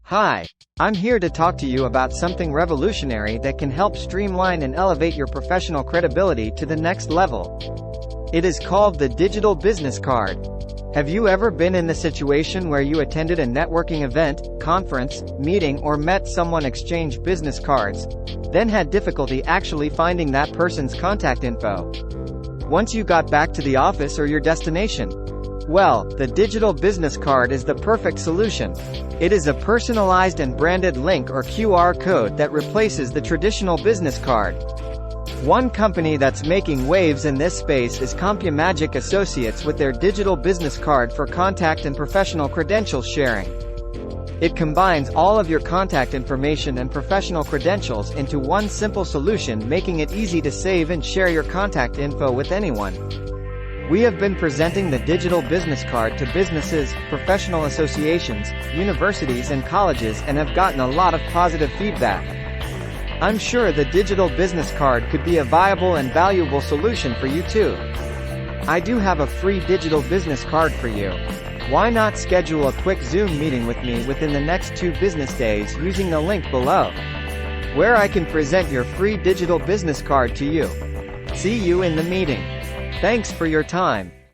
Hi, I'm here to talk to you about something revolutionary that can help streamline and elevate your professional credibility to the next level. It is called the digital business card. Have you ever been in the situation where you attended a networking event, conference, meeting, or met someone exchange business cards, then had difficulty actually finding that person's contact info once you got back to the office or your destination? Well, the digital business card is the perfect solution. It is a personalized and branded link or QR code that replaces the traditional business card. One company that's making waves in this space is Compu-Magic Associates with their digital business card for contact and professional credentials sharing. It combines all of your contact information and professional credentials into one simple solution, making it easy to save and share your contact info with anyone. We have been presenting the digital business card to businesses, professional associations, universities and colleges and have gotten a lot of positive feedback. I'm sure the digital business card could be a viable and valuable solution for you too. I do have a free digital business card for you. Why not schedule a quick Zoom meeting with me within the next 2 business days using the link below, where I can present your free digital business card to you. See you in the meeting. Thanks for your time.